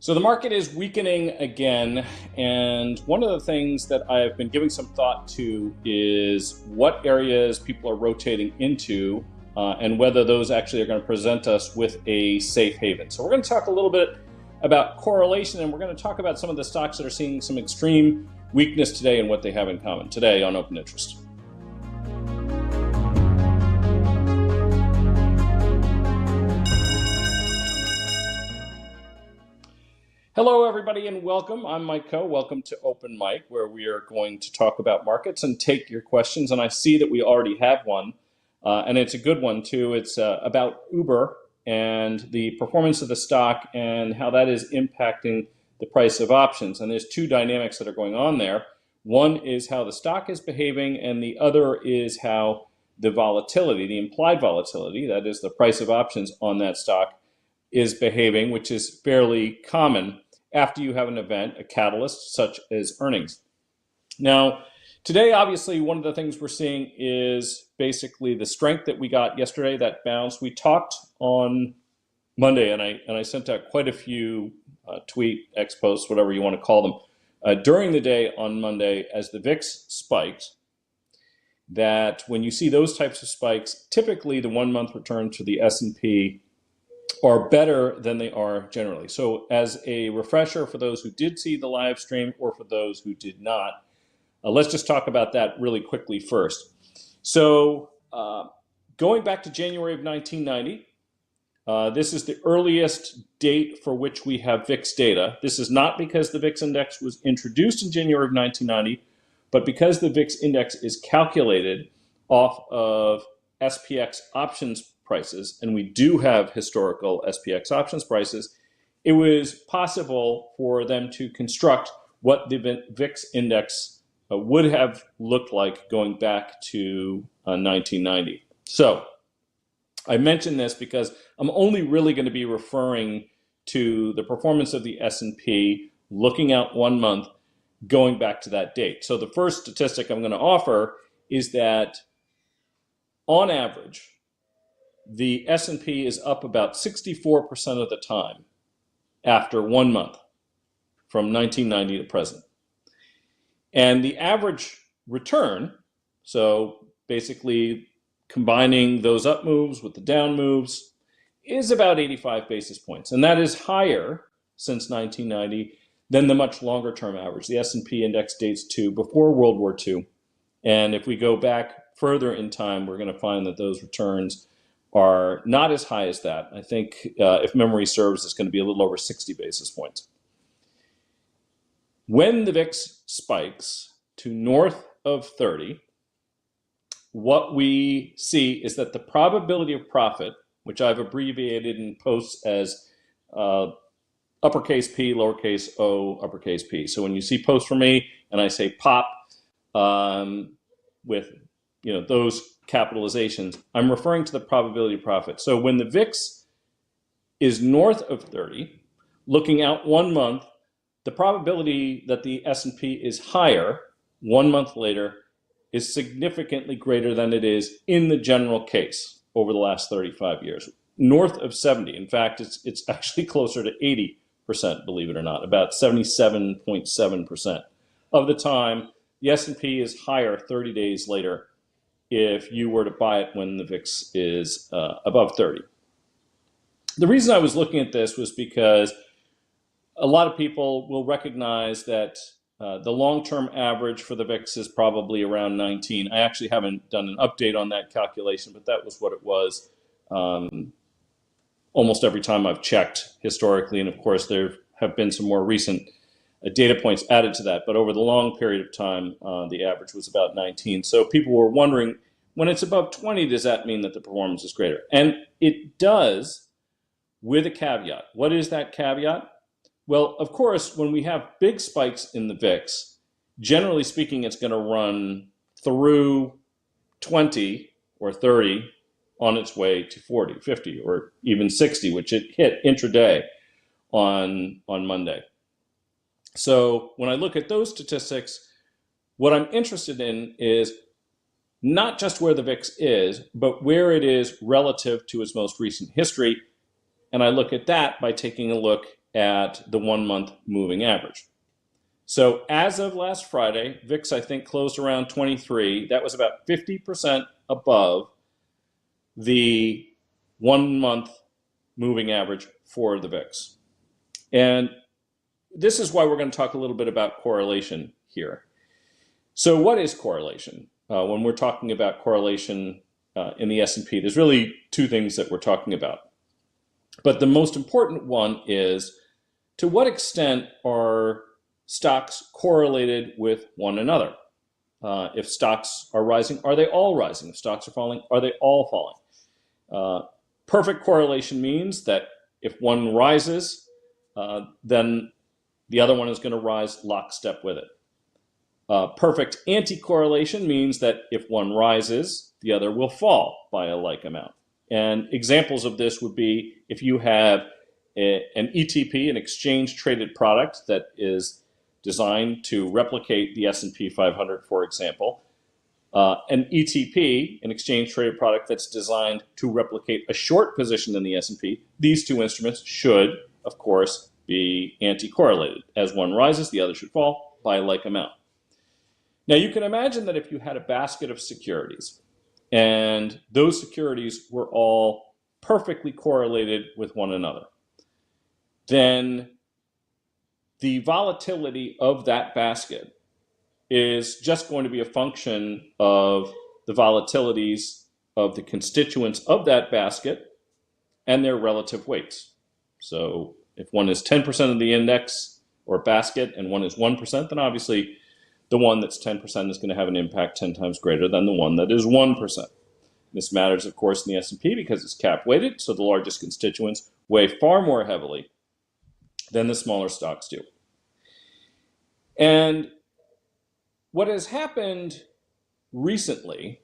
So the market is weakening again, and one of the things that I've been giving some thought to is what areas people are rotating into and whether those actually are going to present us with a safe haven. So we're going to talk a little bit about correlation, and we're going to talk about some of the stocks that are seeing some extreme weakness today and what they have in common today on Open Interest. Hello, everybody, and welcome. I'm Mike Coe. Welcome to Open Mic, where we are going to talk about markets and take your questions. And I see that we already have one, and it's a good one, too. It's about Uber and the performance of the stock and how that is impacting the price of options. And there's two dynamics that are going on there. One is how the stock is behaving, and the other is how the volatility, the implied volatility, that is the price of options on that stock, is behaving, which is fairly common after you have an event, a catalyst such as earnings. Now, today, obviously, one of the things we're seeing is basically the strength that we got yesterday, that bounce. We talked on Monday, and I sent out quite a few tweet, X posts, whatever you want to call them, during the day on Monday as the VIX spiked, that when you see those types of spikes, typically the 1 month return to the S&P are better than they are generally. So as a refresher for those who did see the live stream or for those who did not, let's just talk about that really quickly first. So going back to January of 1990, this is the earliest date for which we have VIX data. This is not because the VIX index was introduced in January of 1990, but because the VIX index is calculated off of SPX options prices, and we do have historical SPX options prices, it was possible for them to construct what the VIX index would have looked like going back to 1990. So I mention this because I'm only really going to be referring to the performance of the S&P looking out 1 month going back to that date. So the first statistic I'm going to offer is that on average, the S&P is up about 64% of the time after 1 month from 1990 to present. And the average return, so basically combining those up moves with the down moves, is about 85 basis points. And that is higher since 1990 than the much longer term average. The S&P index dates to before World War II. And if we go back further in time, we're going to find that those returns are not as high as that. I think if memory serves, it's going to be a little over 60 basis points. When the VIX spikes to north of 30, what we see is that the probability of profit, which I've abbreviated in posts as uppercase P, lowercase o, uppercase P. So when you see posts from me and I say pop with those capitalizations, I'm referring to the probability of profit. So when the VIX is north of 30, looking out 1 month, the probability that the S&P is higher 1 month later is significantly greater than it is in the general case over the last 35 years. North of 70. In fact, it's actually closer to 80%, believe it or not, about 77.7% of the time. The S&P is higher 30 days later if you were to buy it when the VIX is above 30. The reason I was looking at this was because a lot of people will recognize that the long-term average for the VIX is probably around 19. I actually haven't done an update on that calculation, but that was what it was almost every time I've checked historically. And of course, there have been some more recent data points added to that, but over the long period of time, the average was about 19. So people were wondering, when it's above 20, does that mean that the performance is greater? And it does, with a caveat. What is that caveat? Well, of course, when we have big spikes in the VIX, generally speaking, it's going to run through 20 or 30 on its way to 40, 50, or even 60, which it hit intraday on Monday. So when I look at those statistics, what I'm interested in is not just where the VIX is, but where it is relative to its most recent history. And I look at that by taking a look at the 1-month moving average. So as of last Friday, VIX, I think, closed around 23. That was about 50% above the 1-month moving average for the VIX. And this is why we're going to talk a little bit about correlation here. So what is correlation? When we're talking about correlation in the S&P, there's really two things that we're talking about. But the most important one is, to what extent are stocks correlated with one another? If stocks are rising, are they all rising? If stocks are falling, are they all falling? Perfect correlation means that if one rises, then the other one is going to rise lockstep with it. Perfect anti-correlation means that if one rises, the other will fall by a like amount. And examples of this would be if you have an ETP, an exchange-traded product that is designed to replicate the S&P 500, for example. An ETP, an exchange-traded product that's designed to replicate a short position in the S&P. These two instruments should, of course, be anti-correlated. As one rises, the other should fall by a like amount. Now, you can imagine that if you had a basket of securities, and those securities were all perfectly correlated with one another, then the volatility of that basket is just going to be a function of the volatilities of the constituents of that basket and their relative weights. So if one is 10% of the index or basket and one is 1%, then obviously the one that's 10% is going to have an impact 10 times greater than the one that is 1%. This matters, of course, in the S&P because it's cap weighted, so the largest constituents weigh far more heavily than the smaller stocks do. And what has happened recently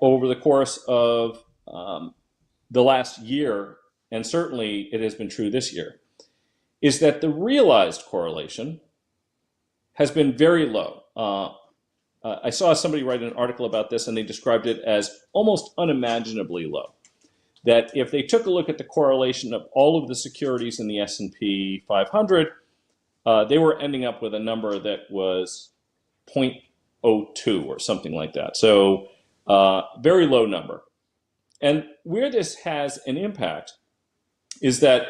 over the course of the last year, and certainly it has been true this year, is that the realized correlation has been very low. I saw somebody write an article about this, and they described it as almost unimaginably low. That if they took a look at the correlation of all of the securities in the S&P 500, they were ending up with a number that was 0.02 or something like that. So very low number. And where this has an impact is that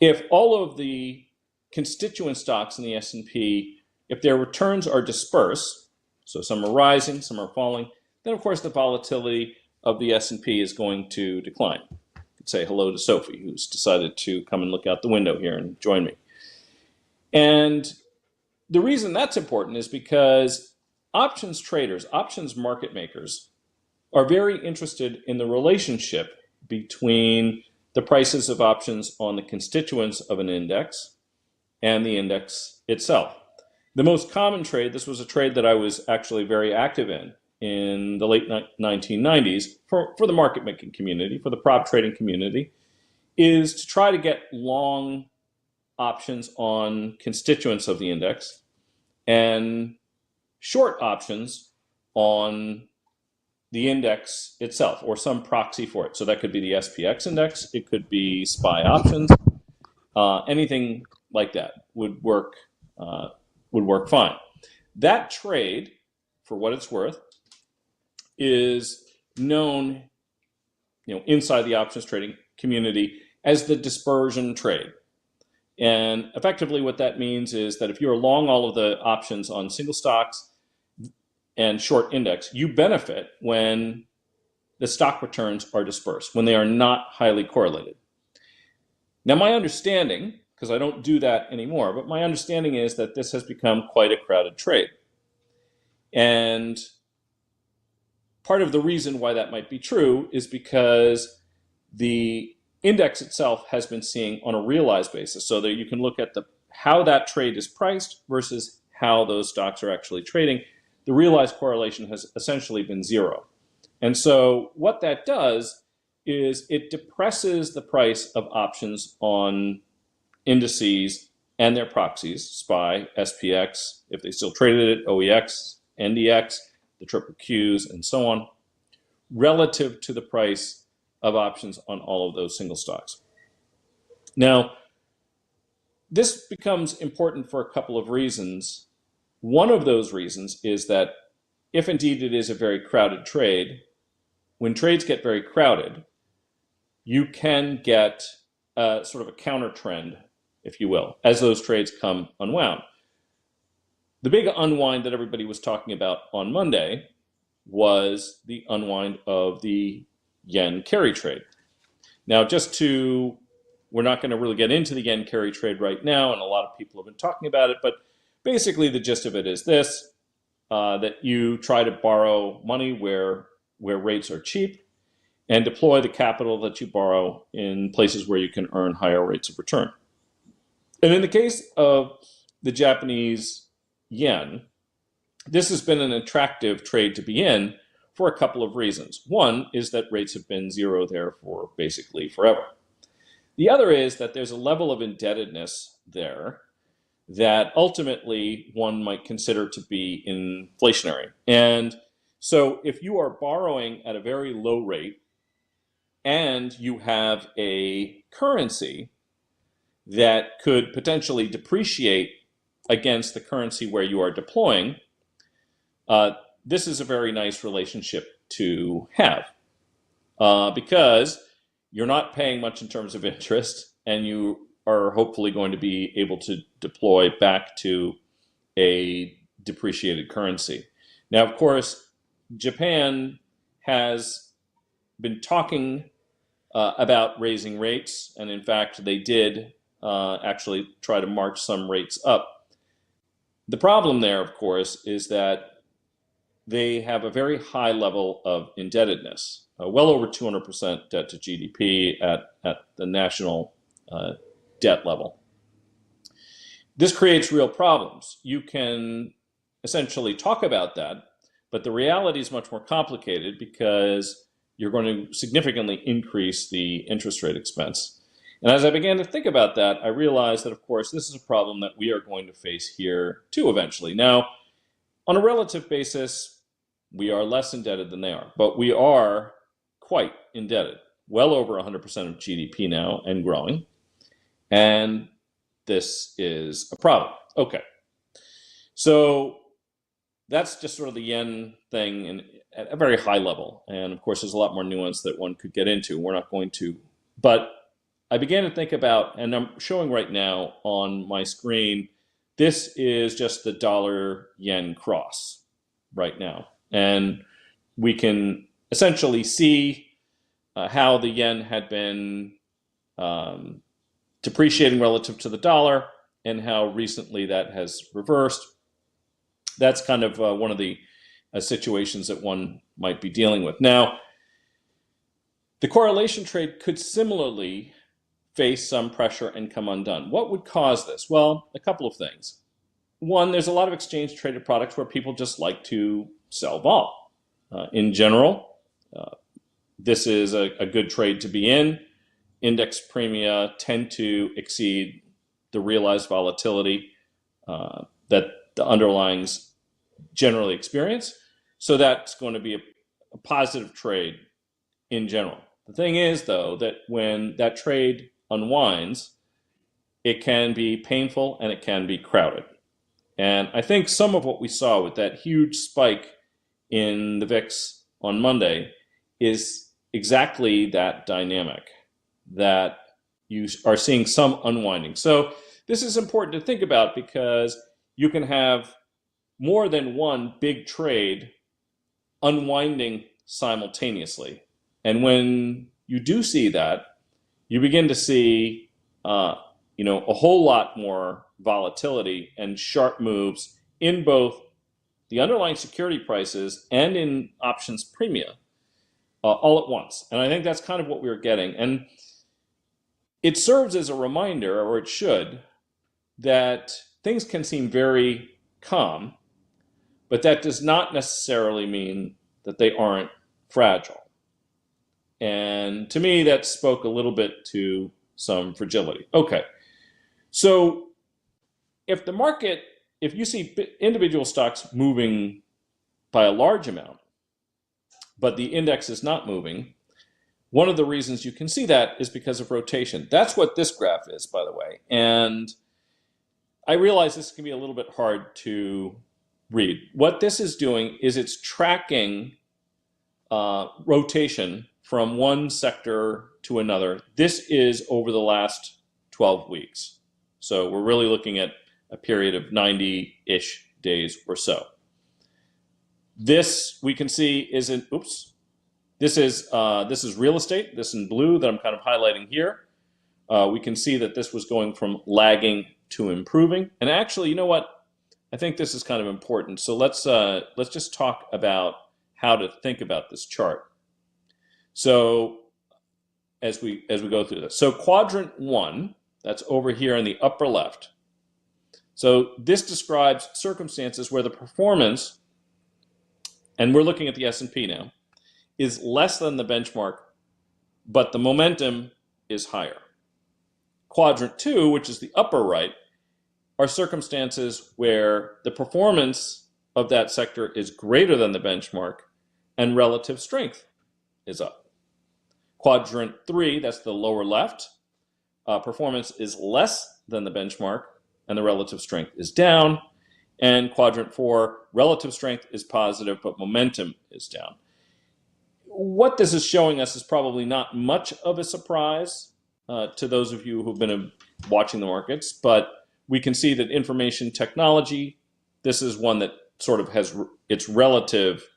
if all of the constituent stocks in the S&P, if their returns are dispersed, so some are rising, some are falling, then of course the volatility of the S&P is going to decline. I could say hello to Sophie, who's decided to come and look out the window here and join me. And the reason that's important is because options traders, options market makers, are very interested in the relationship between the prices of options on the constituents of an index and the index itself. The most common trade, this was a trade that I was actually very active in the late 1990s for the market making community, for the prop trading community, is to try to get long options on constituents of the index and short options on the index itself or some proxy for it. So that could be the SPX index, it could be SPY options, anything like that would work fine. That trade, for what it's worth, is known, inside the options trading community as the dispersion trade. And effectively what that means is that if you're long all of the options on single stocks and short index, you benefit when the stock returns are dispersed, when they are not highly correlated. Now my understanding, because I don't do that anymore, but my understanding is that this has become quite a crowded trade. And part of the reason why that might be true is because the index itself has been seeing on a realized basis, so that you can look at how that trade is priced versus how those stocks are actually trading. The realized correlation has essentially been zero. And so what that does is it depresses the price of options on indices and their proxies, SPY, SPX, if they still traded it, OEX, NDX, the triple Qs, and so on, relative to the price of options on all of those single stocks. Now, this becomes important for a couple of reasons. One of those reasons is that if indeed it is a very crowded trade, when trades get very crowded, you can get sort of a counter trend, if you will, as those trades come unwound. The big unwind that everybody was talking about on Monday was the unwind of the yen carry trade. Now, we're not going to really get into the yen carry trade right now, and a lot of people have been talking about it, but basically the gist of it is this, that you try to borrow money where rates are cheap and deploy the capital that you borrow in places where you can earn higher rates of return. And in the case of the Japanese yen, this has been an attractive trade to be in for a couple of reasons. One is that rates have been zero there for basically forever. The other is that there's a level of indebtedness there that ultimately one might consider to be inflationary. And so if you are borrowing at a very low rate and you have a currency that could potentially depreciate against the currency where you are deploying, this is a very nice relationship to have because you're not paying much in terms of interest, and you are hopefully going to be able to deploy back to a depreciated currency. Now, of course, Japan has been talking about raising rates, and in fact, they did actually try to march some rates up. The problem there, of course, is that they have a very high level of indebtedness, well over 200% debt to GDP at the national debt level. This creates real problems. You can essentially talk about that, but the reality is much more complicated because you're going to significantly increase the interest rate expense. And as I began to think about that, I realized that, of course, this is a problem that we are going to face here too eventually. Now, on a relative basis, we are less indebted than they are, but we are quite indebted, well over 100% of GDP now and growing. And this is a problem. Okay. So that's just sort of the yen thing at a very high level. And of course, there's a lot more nuance that one could get into. We're not going to. But I began to think about, and I'm showing right now on my screen, this is just the dollar yen cross right now. And we can essentially see how the yen had been depreciating relative to the dollar and how recently that has reversed. That's kind of one of the situations that one might be dealing with. Now, the correlation trade could similarly face some pressure and come undone. What would cause this? Well, a couple of things. One, there's a lot of exchange traded products where people just like to sell vol. In general, this is a good trade to be in. Index premia tend to exceed the realized volatility that the underlyings generally experience. So that's going to be a positive trade in general. The thing is, though, that when that trade unwinds, it can be painful and it can be crowded. And I think some of what we saw with that huge spike in the VIX on Monday is exactly that dynamic, that you are seeing some unwinding. So this is important to think about because you can have more than one big trade unwinding simultaneously. And when you do see that, you begin to see a whole lot more volatility and sharp moves in both the underlying security prices and in options premia all at once. And I think that's kind of what we were getting. And it serves as a reminder, or it should, that things can seem very calm, but that does not necessarily mean that they aren't fragile. And to me, that spoke a little bit to some fragility. Okay, so if you see individual stocks moving by a large amount, but the index is not moving, one of the reasons you can see that is because of rotation. That's what this graph is, by the way. And I realize this can be a little bit hard to read. What this is doing is it's tracking rotation from one sector to another. This is over the last 12 weeks. So we're really looking at a period of 90-ish days or so. This we can see isn't, oops, this is real estate, this in blue that I'm kind of highlighting here. We can see that this was going from lagging to improving. And actually, you know what? I think this is kind of important. So let's just talk about how to think about this chart. So as we go through this. So quadrant 1, that's over here in the upper left. So this describes circumstances where the performance, and we're looking at the S&P now, is less than the benchmark, but the momentum is higher. Quadrant 2, which is the upper right, are circumstances where the performance of that sector is greater than the benchmark and relative strength is up. Quadrant 3, that's the lower left, performance is less than the benchmark and the relative strength is down. And quadrant 4, relative strength is positive, but momentum is down. What this is showing us is probably not much of a surprise to those of you who've been watching the markets, but we can see that information technology, this is one that sort of has its relative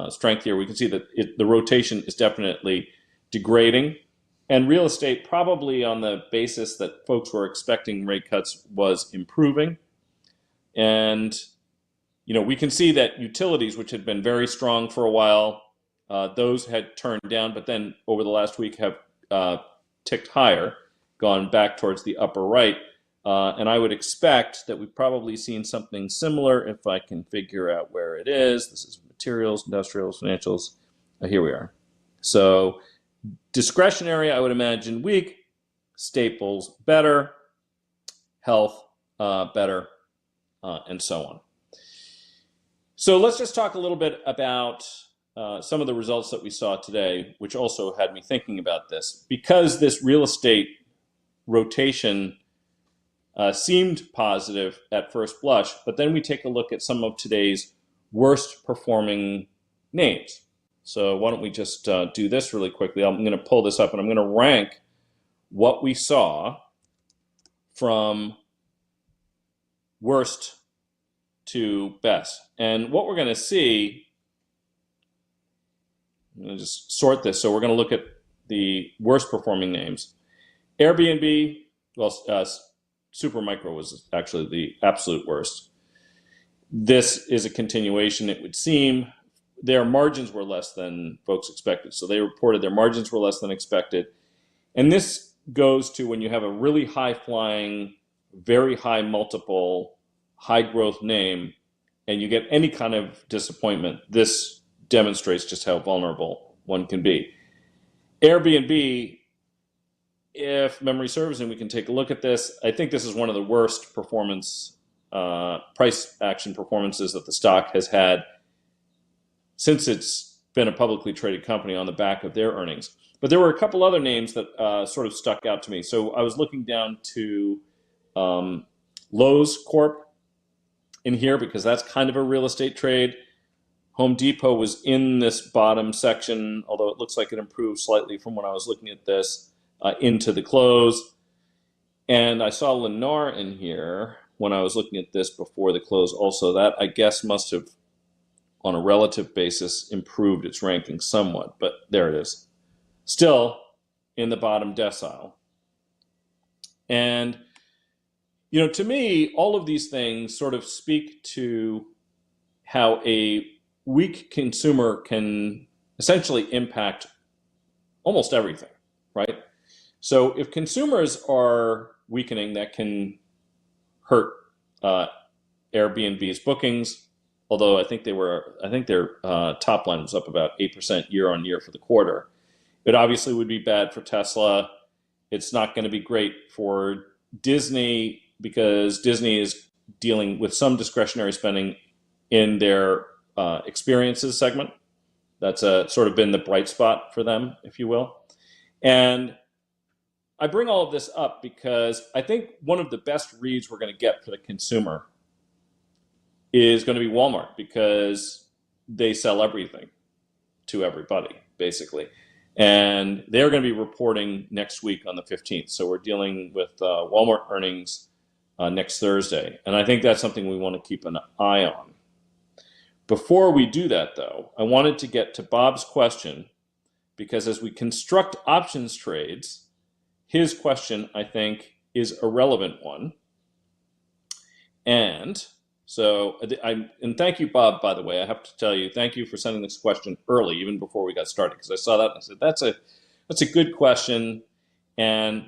strength here. We can see that the rotation is definitely degrading, and real estate, probably on the basis that folks were expecting rate cuts, was improving. And we can see that utilities, which had been very strong for a while, those had turned down, but then over the last week have ticked higher, gone back towards the upper right. And I would expect that we've probably seen something similar if I can figure out where it is. This is materials, industrials, financials. Here we are. So discretionary, I would imagine weak, staples better, health better, and so on. So let's just talk a little bit about some of the results that we saw today, which also had me thinking about this. Because this real estate rotation seemed positive at first blush, but then we take a look at some of today's worst performing names. So why don't we just do this really quickly. I'm going to pull this up and I'm going to rank what we saw from worst to best. And what we're going to see, I'm going to just sort this. So we're going to look at the worst performing names. Airbnb, well, Supermicro was actually the absolute worst. This is a continuation, it would seem. Their margins were less than folks expected. So they reported their margins were less than expected. And this goes to when you have a really high flying, very high multiple, high growth name, and you get any kind of disappointment, this demonstrates just how vulnerable one can be. Airbnb, if memory serves, and we can take a look at this, I think this is one of the worst performance, price action performances that the stock has had since it's been a publicly traded company on the back of their earnings. But there were a couple other names that sort of stuck out to me. So I was looking down to Lowe's Corp in here because that's kind of a real estate trade. Home Depot was in this bottom section, although it looks like it improved slightly from when I was looking at this into the close. And I saw Lennar in here when I was looking at this before the close also. That, I guess, must have, on a relative basis, improved its ranking somewhat. But there it is. Still in the bottom decile. And, to me, all of these things sort of speak to how a weak consumer can essentially impact almost everything, right? So if consumers are weakening, that can hurt Airbnb's bookings, although I think their top line was up about 8% year on year for the quarter. It obviously would be bad for Tesla. It's not going to be great for Disney because Disney is dealing with some discretionary spending in their experiences segment. That's sort of been the bright spot for them, if you will. And I bring all of this up because I think one of the best reads we're going to get for the consumer is going to be Walmart, because they sell everything to everybody, basically. And they're going to be reporting next week on the 15th. So we're dealing with Walmart earnings next Thursday. And I think that's something we want to keep an eye on. Before we do that, though, I wanted to get to Bob's question, because as we construct options trades, his question, I think, is a relevant one. And so, and thank you, Bob, by the way. I have to tell you, thank you for sending this question early, even before we got started, because I saw that and I said, that's a good question. And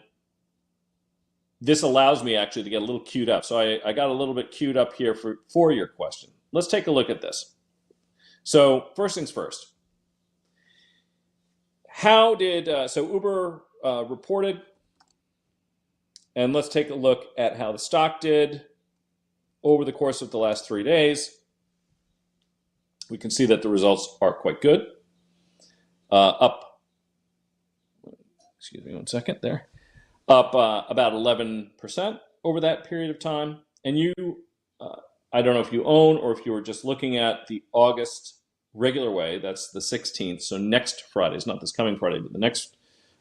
this allows me actually to get a little queued up. So I got a little bit queued up here for your question. Let's take a look at this. So first things first. How did, so Uber reported, and let's take a look at how the stock did over the course of the last 3 days. We can see that the results are quite good. Up, excuse me one second there, up about 11% over that period of time. And you, I don't know if you own or if you were just looking at the August regular way, that's the 16th, so next Friday's, not this coming Friday, but the next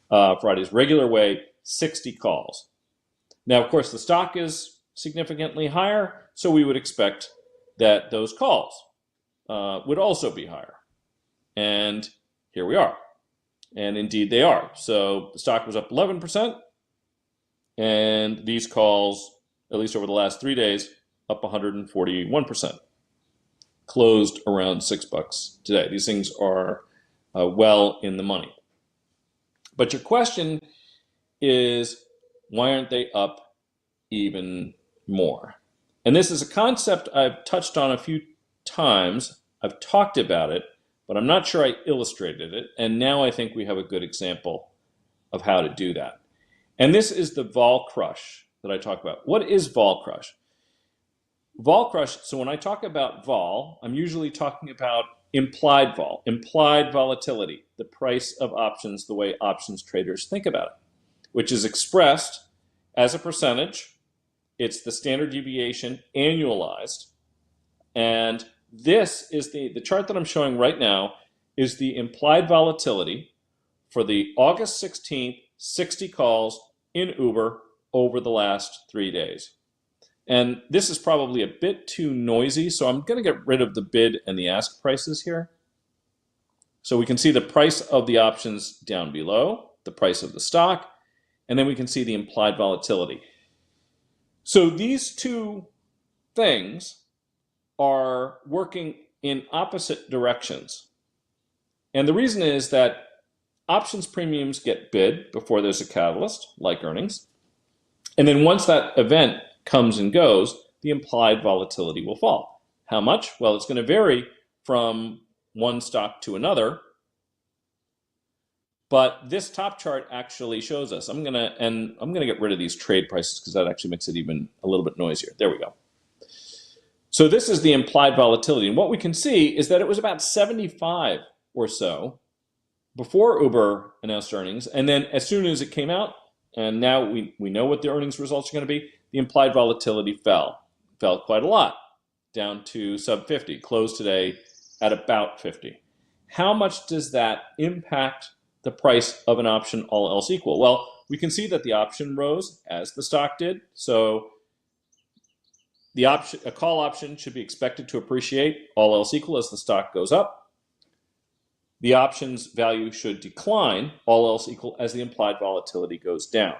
Friday's regular way, 60 calls. Now, of course, the stock is significantly higher, so we would expect that those calls would also be higher. And here we are. And indeed they are. So the stock was up 11%, and these calls, at least over the last 3 days, up 141%. Closed around $6 today. These things are well in the money. But your question is, why aren't they up even more? And this is a concept I've touched on a few times. I've talked about it, but I'm not sure I illustrated it. And now I think we have a good example of how to do that. And this is the vol crush that I talk about. What is vol crush? Vol crush, so when I talk about vol, I'm usually talking about implied vol, implied volatility, the price of options, the way options traders think about it, which is expressed as a percentage. It's the standard deviation annualized. And this is the chart that I'm showing right now is the implied volatility for the August 16th 60 calls in Uber over the last 3 days. And this is probably a bit too noisy, so I'm going to get rid of the bid and the ask prices here. So we can see the price of the options down below, the price of the stock, and then we can see the implied volatility. So these two things are working in opposite directions. And the reason is that options premiums get bid before there's a catalyst, like earnings. And then once that event comes and goes, the implied volatility will fall. How much? Well, it's going to vary from one stock to another. But this top chart actually shows us. I'm gonna get rid of these trade prices because that actually makes it even a little bit noisier. There we go. So this is the implied volatility. And what we can see is that it was about 75 or so before Uber announced earnings. And then as soon as it came out, and now we know what the earnings results are going to be, the implied volatility fell quite a lot, down to sub 50, closed today at about 50. How much does that impact the price of an option, all else equal? Well, we can see that the option rose as the stock did. So a call option should be expected to appreciate, all else equal, as the stock goes up. The option's value should decline, all else equal, as the implied volatility goes down.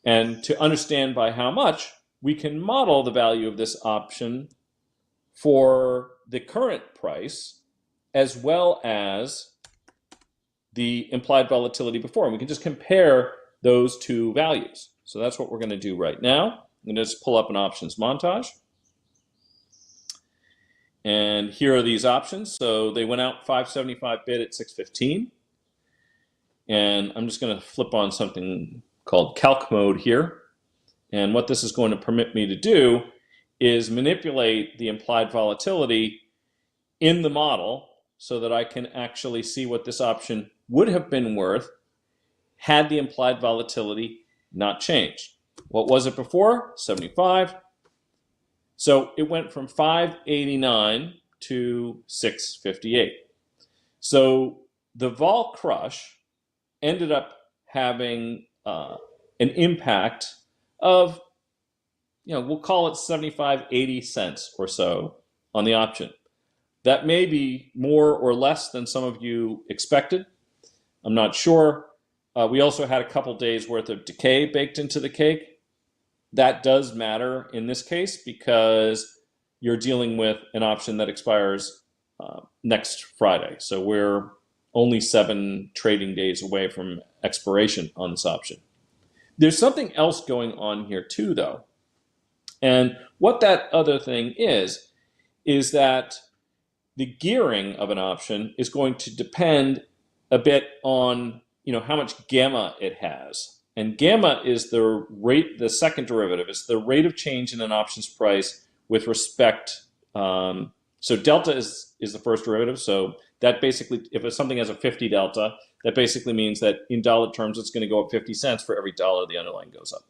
And to understand by how much, we can model the value of this option for the current price as well as the implied volatility before. And we can just compare those two values. So that's what we're going to do right now. I'm going to just pull up an options montage. And here are these options. So they went out 575 bid at 615. And I'm just going to flip on something called calc mode here. And what this is going to permit me to do is manipulate the implied volatility in the model so that I can actually see what this option would have been worth had the implied volatility not changed. What was it before? 75. So it went from 589 to 658. So the vol crush ended up having an impact of, we'll call it 75, 80 cents or so on the option. That may be more or less than some of you expected. I'm not sure. We also had a couple days worth of decay baked into the cake. That does matter in this case because you're dealing with an option that expires next Friday. So we're only 7 trading days away from expiration on this option. There's something else going on here too, though. And what that other thing is that the gearing of an option is going to depend a bit on how much gamma it has. And gamma is the rate, the second derivative. It's the rate of change in an option's price with respect. So delta is the first derivative. So that basically, if something has a 50 delta, that basically means that in dollar terms, it's going to go up 50 cents for every dollar the underlying goes up.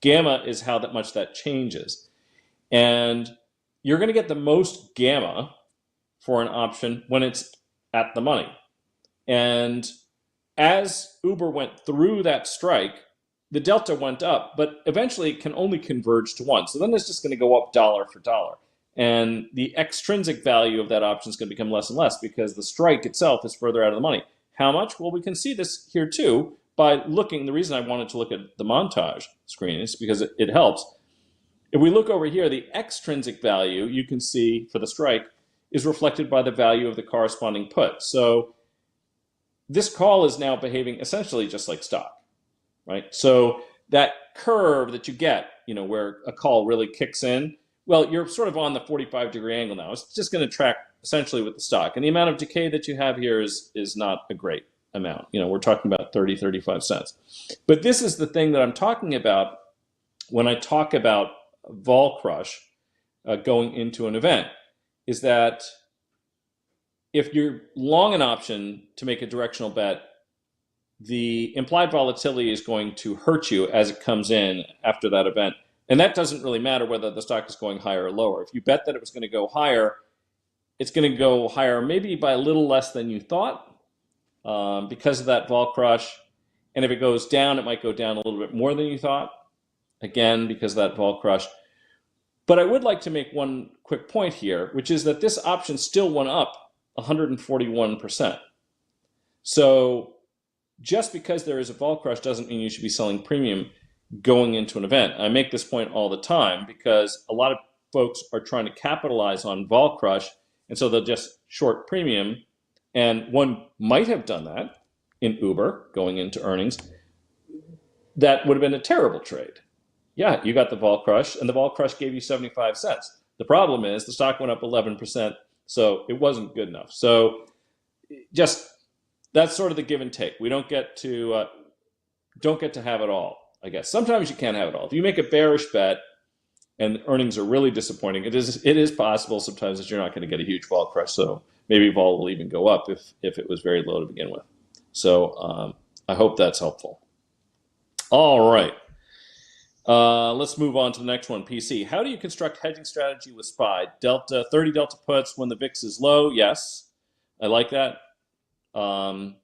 Gamma is how much that changes. And you're going to get the most gamma for an option when it's at the money. And as Uber went through that strike, the delta went up, but eventually it can only converge to 1. So then it's just going to go up dollar for dollar. And the extrinsic value of that option is going to become less and less because the strike itself is further out of the money. How much? Well, we can see this here too by looking. The reason I wanted to look at the montage screen is because it helps. If we look over here, the extrinsic value you can see for the strike is reflected by the value of the corresponding put. So this call is now behaving essentially just like stock, right? So that curve that you get, where a call really kicks in, well, you're sort of on the 45-degree angle now. It's just going to track essentially with the stock. And the amount of decay that you have here is not a great amount. We're talking about 30, 35 cents. But this is the thing that I'm talking about when I talk about vol crush going into an event, is that if you're long an option to make a directional bet, the implied volatility is going to hurt you as it comes in after that event. And that doesn't really matter whether the stock is going higher or lower. If you bet that it was going to go higher, it's going to go higher maybe by a little less than you thought because of that vol crush. And if it goes down, it might go down a little bit more than you thought, again, because of that vol crush. But I would like to make one quick point here, which is that this option still went up 141%. So just because there is a vol crush doesn't mean you should be selling premium going into an event. I make this point all the time because a lot of folks are trying to capitalize on vol crush, and so they'll just short premium. And one might have done that in Uber going into earnings. That would have been a terrible trade. Yeah, you got the vol crush, and the vol crush gave you 75 cents. The problem is the stock went up 11%, so it wasn't good enough. So just that's sort of the give and take. We don't get to have it all, I guess. Sometimes you can't have it all. If you make a bearish bet and earnings are really disappointing, it is possible sometimes that you're not going to get a huge vol crush. So maybe vol will even go up if it was very low to begin with. So I hope that's helpful. All right. Let's move on to the next one, PC. How do you construct hedging strategy with SPY? 30 delta puts when the VIX is low? Yes, I like that. And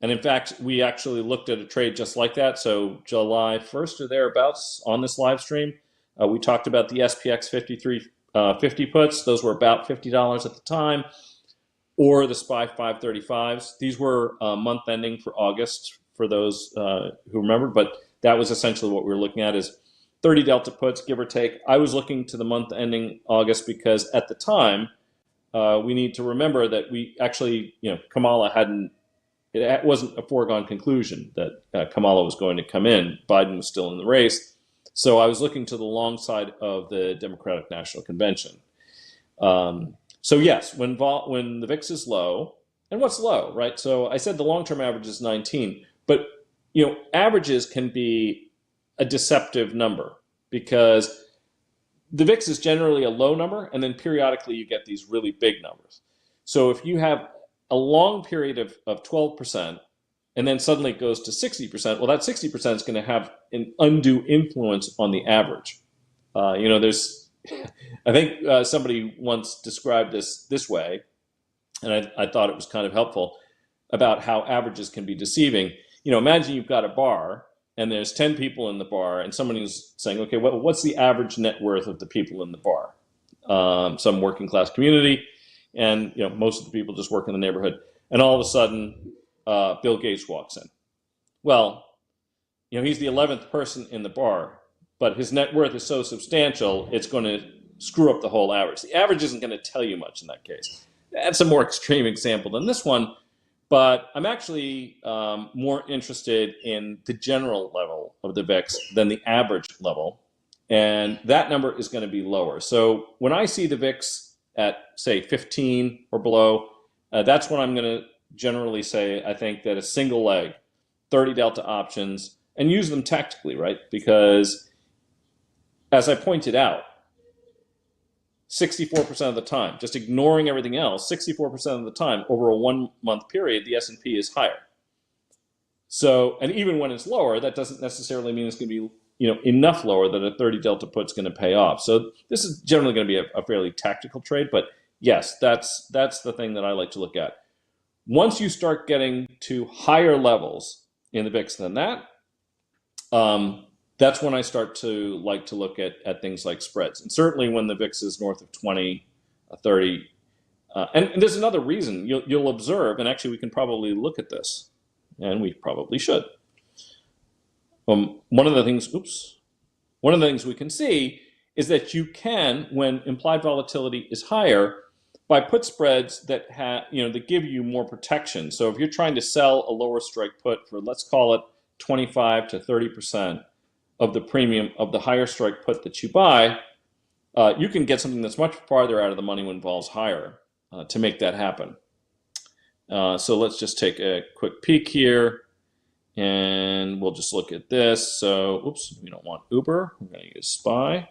in fact, we actually looked at a trade just like that. So July 1st or thereabouts on this live stream, we talked about the SPX 5350 puts. Those were about $50 at the time, or the SPY 535s. These were month ending for August for those who remember, but that was essentially what we were looking at is 30 delta puts, give or take. I was looking to the month ending August because at the time, we need to remember that we actually, Kamala it wasn't a foregone conclusion that Kamala was going to come in. Biden was still in the race. So I was looking to the long side of the Democratic National Convention. So yes, when the VIX is low, and what's low, right? So I said the long-term average is 19, but averages can be a deceptive number because the VIX is generally a low number, and then periodically you get these really big numbers. So if you have a long period of 12%, and then suddenly it goes to 60%, well, that 60% is going to have an undue influence on the average. There's, I think somebody once described this way, and I thought it was kind of helpful about how averages can be deceiving. Imagine you've got a bar and there's 10 people in the bar, and someone is saying, okay, what's the average net worth of the people in the bar? Some working class community, and most of the people just work in the neighborhood. And all of a sudden, Bill Gates walks in. Well, he's the 11th person in the bar, but his net worth is so substantial, it's going to screw up the whole average. The average isn't going to tell you much in that case. That's a more extreme example than this one, but I'm actually more interested in the general level of the VIX than the average level, and that number is going to be lower. So when I see the VIX at, say, 15 or below, that's when I'm going to generally say I think that a single leg, 30 delta options, and use them tactically, right? Because as I pointed out, 64% of the time, just ignoring everything else, 64% of the time over a 1 month period, the S&P is higher. So, and even when it's lower, that doesn't necessarily mean it's going to be enough lower that a 30 delta put's going to pay off. So this is generally going to be a fairly tactical trade, but yes, that's the thing that I like to look at. Once you start getting to higher levels in the VIX than that, that's when I start to like to look at things like spreads. And certainly when the VIX is north of 20, 30. And there's another reason you'll observe, and actually we can probably look at this, and we probably should. One of the things we can see is that you can, when implied volatility is higher, buy put spreads that that give you more protection. So if you're trying to sell a lower strike put for, let's call it 25 to 30% of the premium of the higher strike put that you buy, you can get something that's much farther out of the money when vol's higher to make that happen. So let's just take a quick peek here, and we'll just look at this. So, oops, we don't want Uber. We're going to use SPY.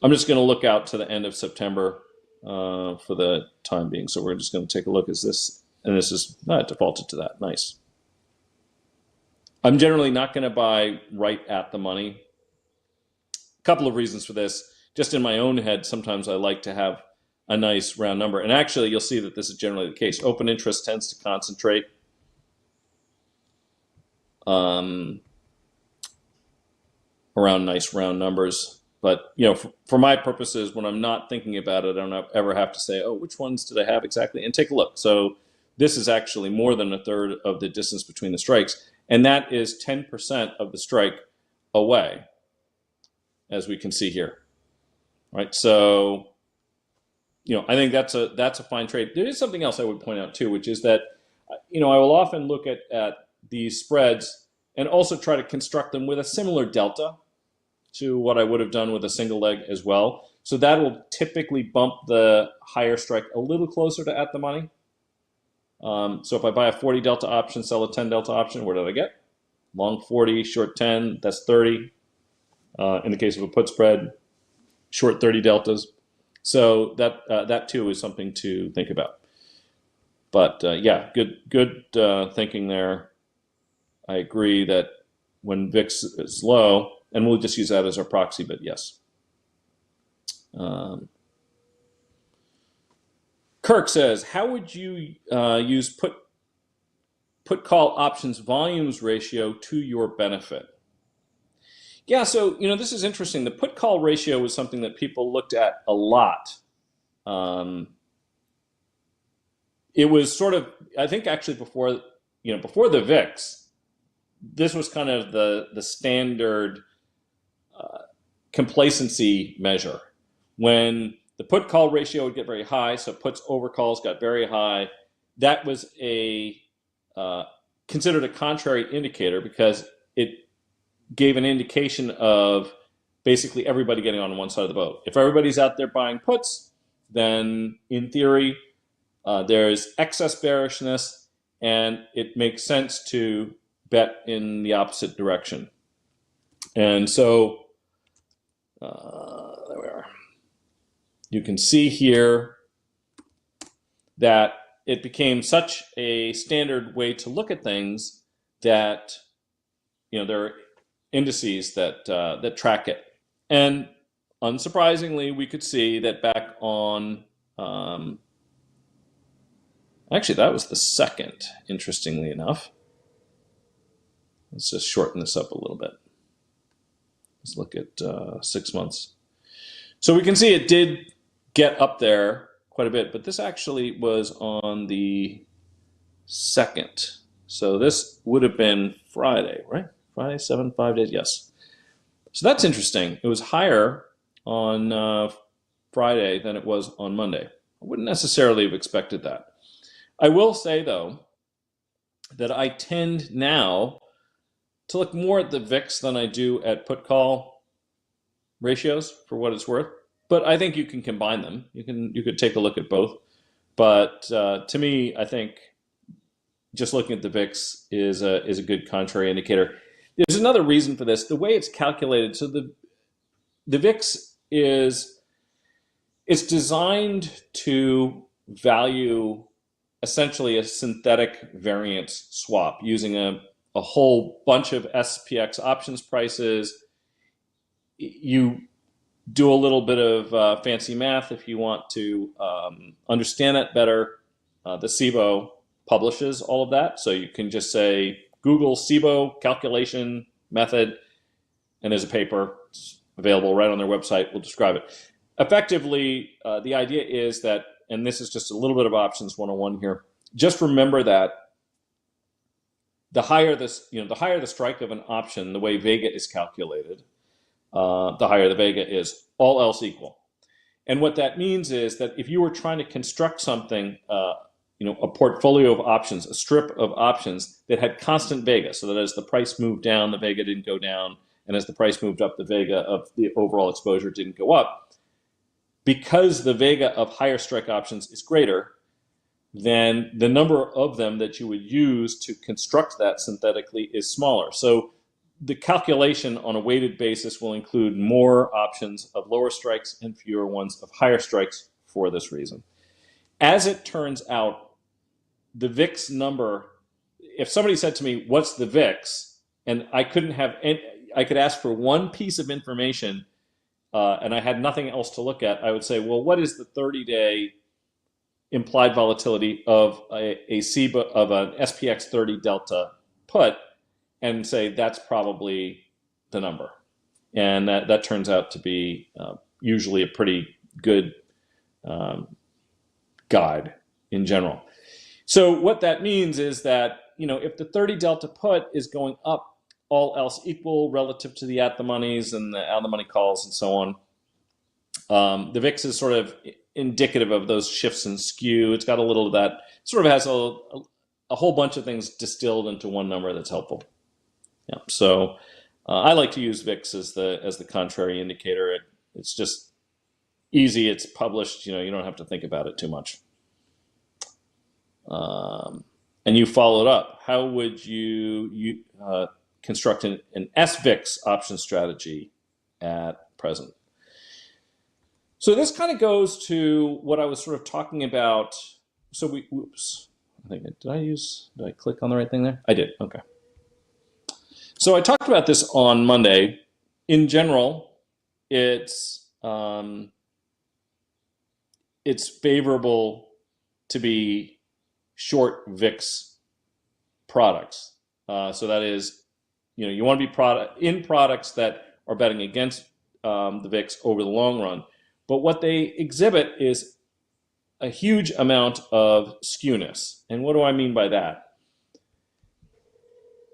I'm just going to look out to the end of September for the time being. So we're just going to take a look. Is this? And this is defaulted to that. Nice. I'm generally not going to buy right at the money. A couple of reasons for this. Just in my own head, sometimes I like to have a nice round number. And actually, you'll see that this is generally the case. Open interest tends to concentrate around nice round numbers. But for my purposes, when I'm not thinking about it, I don't ever have to say, oh, which ones did I have exactly? And take a look. So this is actually more than a third of the distance between the strikes, and that is 10% of the strike away, as we can see here. Right. So, I think that's a fine trade. There is something else I would point out too, which is that I will often look at these spreads and also try to construct them with a similar delta to what I would have done with a single leg as well. So that will typically bump the higher strike a little closer to at the money. So if I buy a 40 delta option, sell a 10 delta option, what did I get? Long 40, short 10, that's 30. In the case of a put spread, short 30 deltas. So that too is something to think about. But yeah, good thinking there. I agree that when VIX is low, and we'll just use that as our proxy, but yes. Kirk says, how would you use put call options volumes ratio to your benefit? Yeah, so this is interesting. The put call ratio was something that people looked at a lot. It was sort of, I think actually before the VIX, this was kind of the standard complacency measure. When the put call ratio would get very high, so puts over calls got very high, that was considered a contrary indicator because it gave an indication of basically everybody getting on one side of the boat. If everybody's out there buying puts, then in theory, there's excess bearishness, and it makes sense to bet in the opposite direction. And so there we are. You can see here that it became such a standard way to look at things that there are indices that track it. And unsurprisingly, we could see that back on actually that was the second, interestingly enough. Let's just shorten this up a little bit. Let's look at 6 months. So we can see it did get up there quite a bit, but this actually was on the 2nd. So this would have been Friday, right? Friday, 5 days, yes. So that's interesting. It was higher on Friday than it was on Monday. I wouldn't necessarily have expected that. I will say, though, that I tend now to look more at the VIX than I do at put-call ratios, for what it's worth. But I think you can combine them. You could take a look at both. But to me, I think just looking at the VIX is a good contrary indicator. There's another reason for this. The way it's calculated, so the VIX it's designed to value essentially a synthetic variance swap using a whole bunch of SPX options prices. You do a little bit of fancy math if you want to understand it better. The SIBO publishes all of that, so you can just say Google SIBO calculation method, and there's a paper. It's available right on their website. We'll describe it. Effectively, the idea is that, and this is just a little bit of options 101 here. Just remember that the higher the strike of an option, the way vega is calculated, the higher the vega is, all else equal. And what that means is that if you were trying to construct something, a portfolio of options, a strip of options that had constant vega, so that as the price moved down, the vega didn't go down, and as the price moved up, the vega of the overall exposure didn't go up. Because the vega of higher strike options is greater, then the number of them that you would use to construct that synthetically is smaller. So the calculation on a weighted basis will include more options of lower strikes and fewer ones of higher strikes for this reason. As it turns out, the VIX number, if somebody said to me, what's the VIX? And I could ask for one piece of information and I had nothing else to look at, I would say, well, what is the 30-day implied volatility of an SPX 30 delta put, and say that's probably the number. And that turns out to be usually a pretty good guide in general. So what that means is that, if the 30 delta put is going up, all else equal relative to the at-the-monies and the out-of-the-money calls and so on, the VIX is sort of indicative of those shifts in skew. It's got a little of that, sort of has a whole bunch of things distilled into one number that's helpful. Yeah. So I like to use VIX as the contrary indicator. It's just easy. It's published. You don't have to think about it too much. And you followed up. How would you construct an SVIX option strategy at present? So this kind of goes to what I was sort of talking about. So oops, did I click on the right thing there? I did, okay. So I talked about this on Monday. In general, it's favorable to be short VIX products. So that is, you want to be in products that are betting against the VIX over the long run. But what they exhibit is a huge amount of skewness. And what do I mean by that?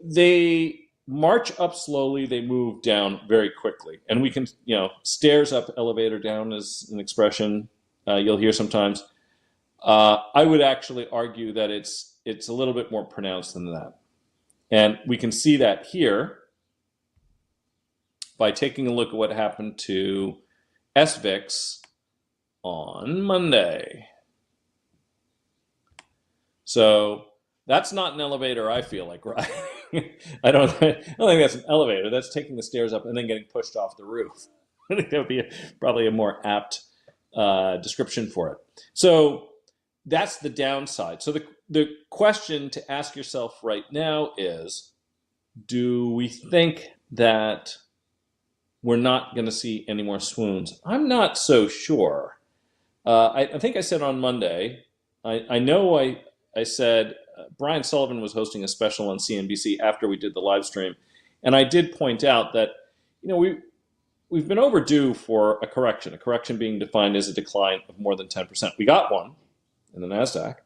They march up slowly, they move down very quickly. And we can, stairs up, elevator down is an expression you'll hear sometimes. I would actually argue that it's a little bit more pronounced than that. And we can see that here by taking a look at what happened to SVIX on Monday. So that's not an elevator, I feel like, right? I don't think that's an elevator. That's taking the stairs up and then getting pushed off the roof. I think that would be probably a more apt description for it. So that's the downside. So the question to ask yourself right now is, do we think that we're not going to see any more swoons? I'm not so sure. I think I said on Monday, I know I said Brian Sullivan was hosting a special on CNBC after we did the live stream, and I did point out that we've been overdue for a correction being defined as a decline of more than 10%. We got one in the NASDAQ.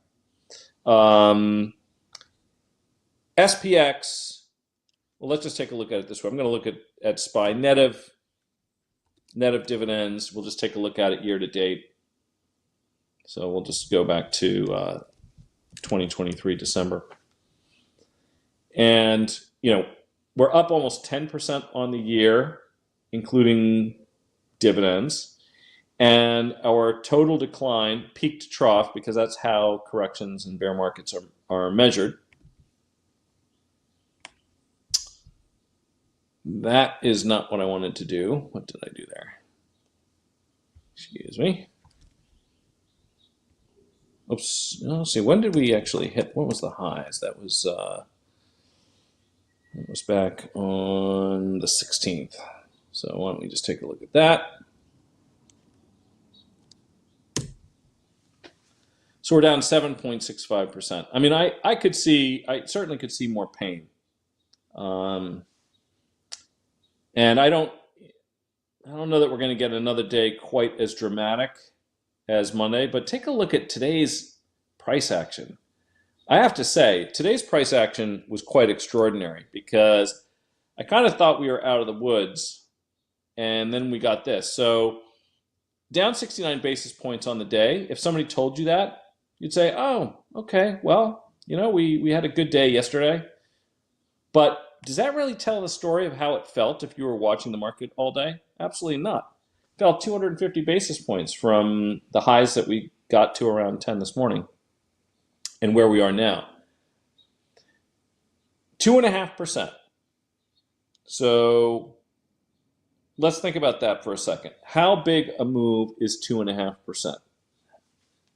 SPX, well, let's just take a look at it this way. I'm going to look at SPY, net of dividends. We'll just take a look at it year to date. So we'll just go back to 2023 December. And, we're up almost 10% on the year, including dividends. And our total decline, peak to trough, because that's how corrections and bear markets are measured. That is not what I wanted to do. What did I do there? Excuse me. Oops. Let's see. When did we actually hit? What was the highs? That was back on the 16th. So why don't we just take a look at that? So we're down 7.65%. I mean, I certainly could see more pain. And I don't know that we're going to get another day quite as dramatic as Monday, but take a look at today's price action. I have to say, today's price action was quite extraordinary because I kind of thought we were out of the woods, and then we got this. So down 69 basis points on the day. If somebody told you that, you'd say, oh, okay, well, we had a good day yesterday. But does that really tell the story of how it felt if you were watching the market all day? Absolutely not. It fell 250 basis points from the highs that we got to around 10 this morning and where we are now. 2.5%. So let's think about that for a second. How big a move is 2.5%?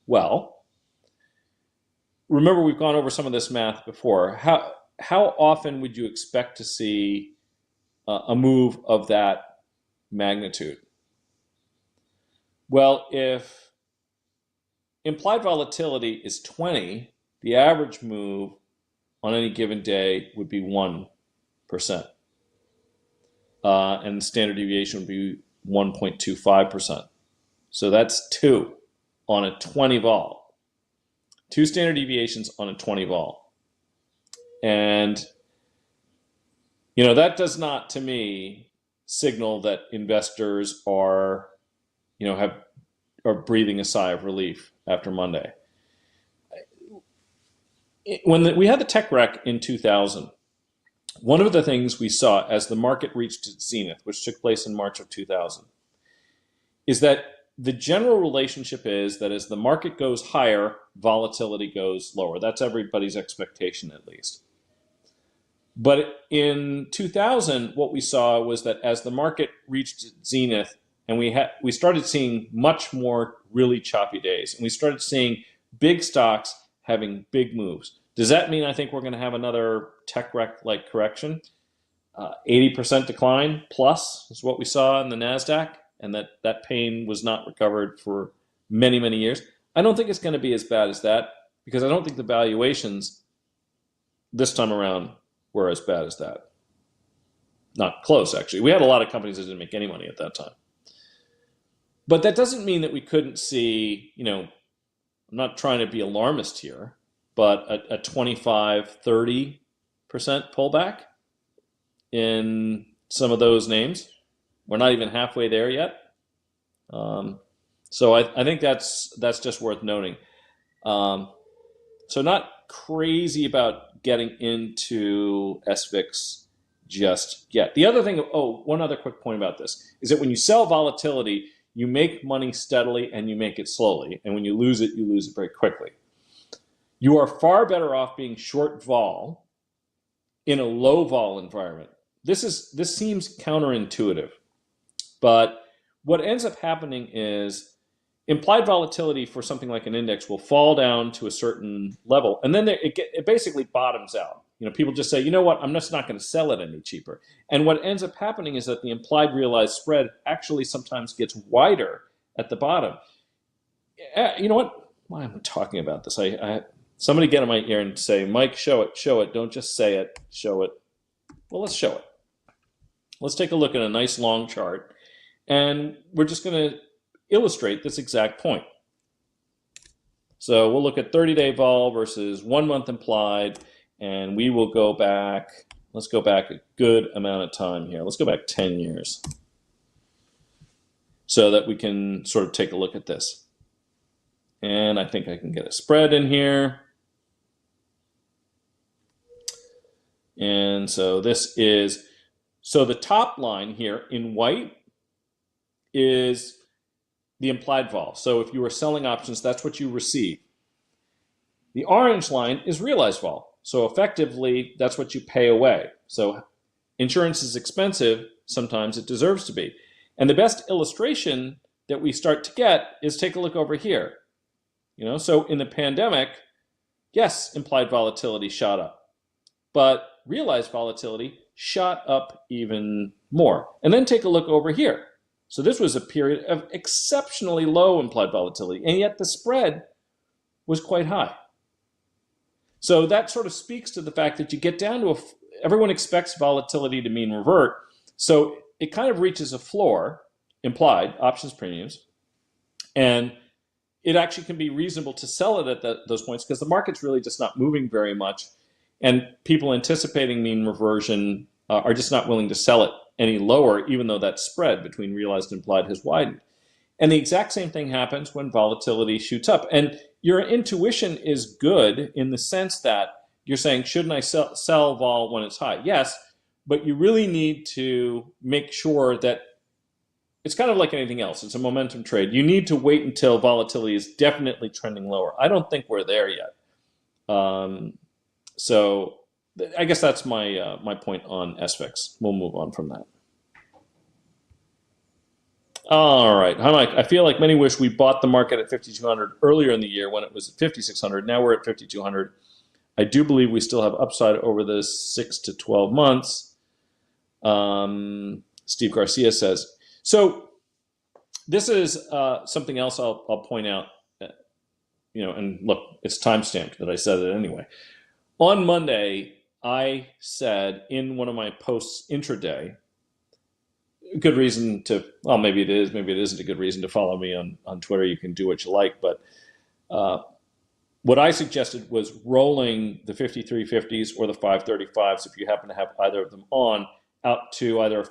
Well, remember we've gone over some of this math before. How often would you expect to see a move of that magnitude? Well, if implied volatility is 20, the average move on any given day would be 1%. And the standard deviation would be 1.25%. So that's 2 on a 20 vol. 2 standard deviations on a 20 vol. And, that does not, to me, signal that investors are breathing a sigh of relief after Monday. When we had the tech wreck in 2000, one of the things we saw as the market reached its zenith, which took place in March of 2000, is that the general relationship is that as the market goes higher, volatility goes lower. That's everybody's expectation, at least. But in 2000, what we saw was that as the market reached its zenith, and we started seeing much more really choppy days, and we started seeing big stocks having big moves. Does that mean I think we're going to have another tech wreck-like correction? 80% decline plus is what we saw in the NASDAQ, and that pain was not recovered for many, many years. I don't think it's going to be as bad as that, because I don't think the valuations this time around were as bad as that. Not close, actually. We had a lot of companies that didn't make any money at that time. But that doesn't mean that we couldn't see, I'm not trying to be alarmist here, but a 25-30% pullback in some of those names. We're not even halfway there yet. So I think that's just worth noting. So not crazy about getting into SVIX just yet. The other thing, one other quick point about this is that when you sell volatility, you make money steadily and you make it slowly. And when you lose it very quickly. You are far better off being short vol in a low vol environment. This seems counterintuitive, but what ends up happening is implied volatility for something like an index will fall down to a certain level, and then it basically bottoms out. People just say, you know what, I'm just not going to sell it any cheaper. And what ends up happening is that the implied realized spread actually sometimes gets wider at the bottom. You know what? Why am I talking about this? Somebody get in my ear and say, Mike, show it. Don't just say it, show it. Well, let's show it. Let's take a look at a nice long chart, and we're just going to illustrate this exact point. So we'll look at 30-day vol versus 1 month implied, and we will go back. Let's go back a good amount of time here. Let's go back 10 years so that we can sort of take a look at this. And I think I can get a spread in here. And so this is, so the top line here in white is the implied vol. So if you were selling options, that's what you receive. The orange line is realized vol. So effectively, that's what you pay away. So insurance is expensive. Sometimes it deserves to be. And the best illustration that we start to get is take a look over here. So in the pandemic, yes, implied volatility shot up, but realized volatility shot up even more. And then take a look over here. So this was a period of exceptionally low implied volatility, and yet the spread was quite high. So that sort of speaks to the fact that you get down to everyone expects volatility to mean revert. So it kind of reaches a floor, implied options premiums, and it actually can be reasonable to sell it at those points because the market's really just not moving very much, and people anticipating mean reversion are just not willing to sell it any lower, even though that spread between realized and implied has widened. And the exact same thing happens when volatility shoots up. And your intuition is good in the sense that you're saying, shouldn't I sell vol when it's high? Yes, but you really need to make sure that it's kind of like anything else. It's a momentum trade. You need to wait until volatility is definitely trending lower. I don't think we're there yet. So I guess that's my my point on SVIX. We'll move on from that. All right. Hi, Mike. I feel like many wish we bought the market at 5,200 earlier in the year when it was at 5,600. Now we're at 5,200. I do believe we still have upside over the 6 to 12 months. Steve Garcia says. So this is something else I'll point out. And look, it's timestamped that I said it anyway. On Monday, I said in one of my posts intraday, good reason to, well, maybe it is, maybe it isn't a good reason to follow me on Twitter. You can do what you like. But what I suggested was rolling the 5350s or the 535s, if you happen to have either of them on, out to either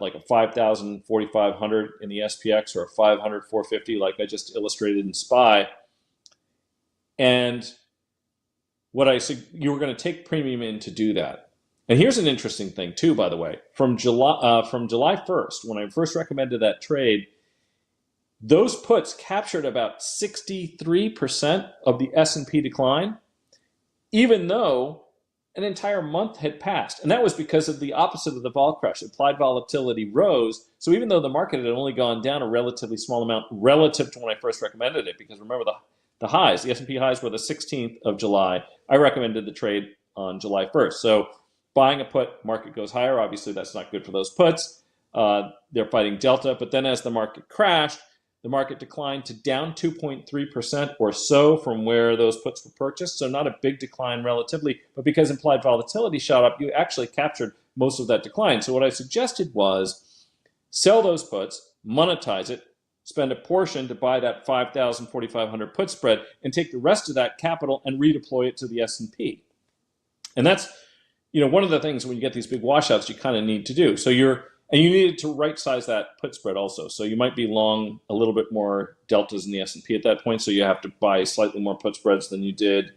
like a 5,000, 4,500 in the SPX or a 500, 450 like I just illustrated in SPY. And what I said, you were going to take premium in to do that. And here's an interesting thing too, by the way. From July 1st, when I first recommended that trade, those puts captured about 63% of the S&P decline, even though an entire month had passed. And that was because of the opposite of the vol crash. Implied volatility rose. So even though the market had only gone down a relatively small amount relative to when I first recommended it, because remember the highs, the S&P highs were the 16th of July. I recommended the trade on July 1st. So buying a put, market goes higher. Obviously, that's not good for those puts. They're fighting delta. But then as the market crashed, the market declined to down 2.3% or so from where those puts were purchased. So not a big decline relatively. But because implied volatility shot up, you actually captured most of that decline. So what I suggested was sell those puts, monetize it, spend a portion to buy that 5,000, 4,500 put spread, and take the rest of that capital and redeploy it to the S&P. And that's, one of the things when you get these big washouts you kind of need to do. So you needed to right size that put spread also. So you might be long a little bit more deltas in the S&P at that point. So you have to buy slightly more put spreads than you did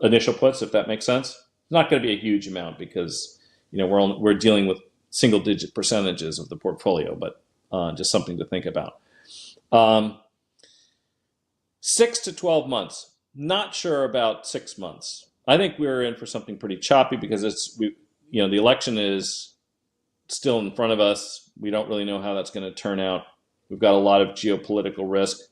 initial puts, if that makes sense. It's not going to be a huge amount because we're dealing with single digit percentages of the portfolio, but just something to think about. 6 to 12 months. Not sure about 6 months. I think we're in for something pretty choppy because the election is still in front of us. We don't really know how that's going to turn out. We've got a lot of geopolitical risk.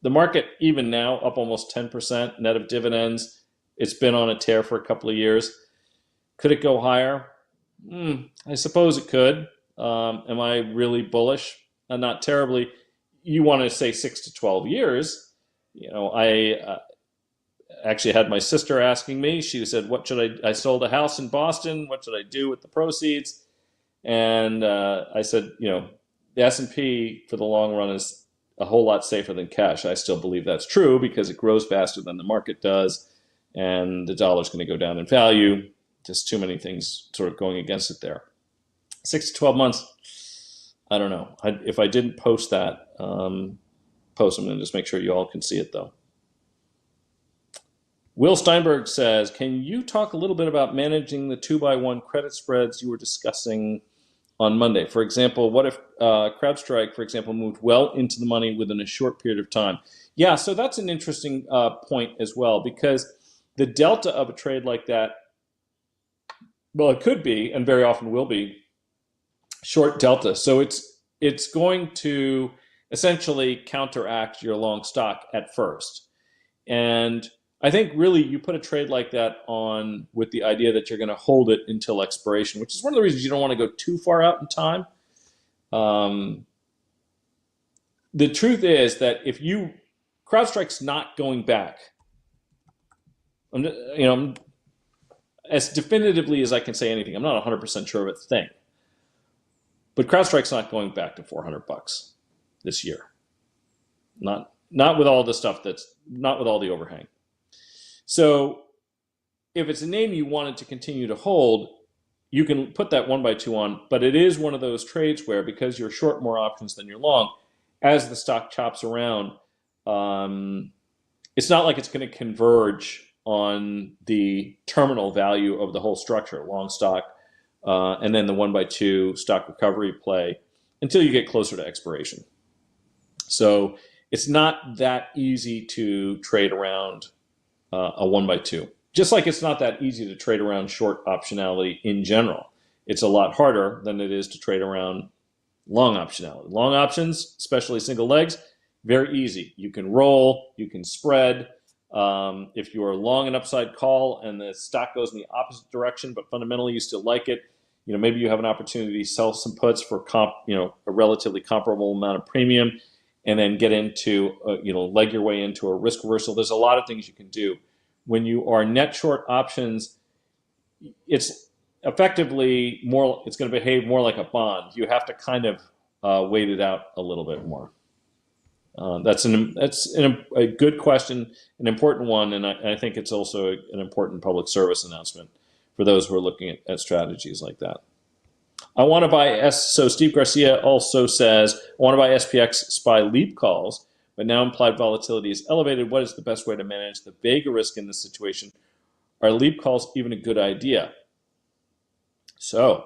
The market, even now, up almost 10% net of dividends. It's been on a tear for a couple of years. Could it go higher? I suppose it could. Am I really bullish? Not terribly. You want to say 6 to 12 years. I actually had my sister asking me. She said, what should I sold a house in Boston. What should I do with the proceeds? And I said, the S&P for the long run is a whole lot safer than cash. I still believe that's true because it grows faster than the market does, and the dollar's going to go down in value. Just too many things sort of going against it there. 6 to 12 months, I don't know. If I didn't post that, I'm going to just make sure you all can see it, though. Will Steinberg says, can you talk a little bit about managing the 2x1 credit spreads you were discussing on Monday? For example, what if CrowdStrike, for example, moved well into the money within a short period of time? Yeah, so that's an interesting point as well, because the delta of a trade like that, well, it could be, and very often will be, short delta. So it's going to essentially counteract your long stock at first. And I think really you put a trade like that on with the idea that you're going to hold it until expiration, which is one of the reasons you don't want to go too far out in time. The truth is that if CrowdStrike's not going back, as definitively as I can say anything, I'm not 100% sure of a thing. But CrowdStrike's not going back to $400 this year. Not with all the stuff not with all the overhang. So if it's a name you wanted to continue to hold, you can put that 1x2 on, but it is one of those trades where, because you're short more options than you're long, as the stock chops around, it's not like it's going to converge on the terminal value of the whole structure, long stock, and then the 1x2 stock recovery play until you get closer to expiration. So it's not that easy to trade around a 1x2. Just like it's not that easy to trade around short optionality in general. It's a lot harder than it is to trade around long optionality. Long options, especially single legs, very easy. You can roll, you can spread. If you are long an upside call and the stock goes in the opposite direction, but fundamentally you still like it, maybe you have an opportunity to sell some puts for a relatively comparable amount of premium, and then get into, leg your way into a risk reversal. There's a lot of things you can do. When you are net short options, it's effectively it's going to behave more like a bond. You have to kind of wait it out a little bit more. That's a good question, an important one, and I think it's also an important public service announcement for those who are looking at strategies like that. I want to buy so Steve Garcia also says, I want to buy SPX SPY leap calls, but now implied volatility is elevated. What is the best way to manage the vega risk in this situation? Are leap calls even a good idea? So,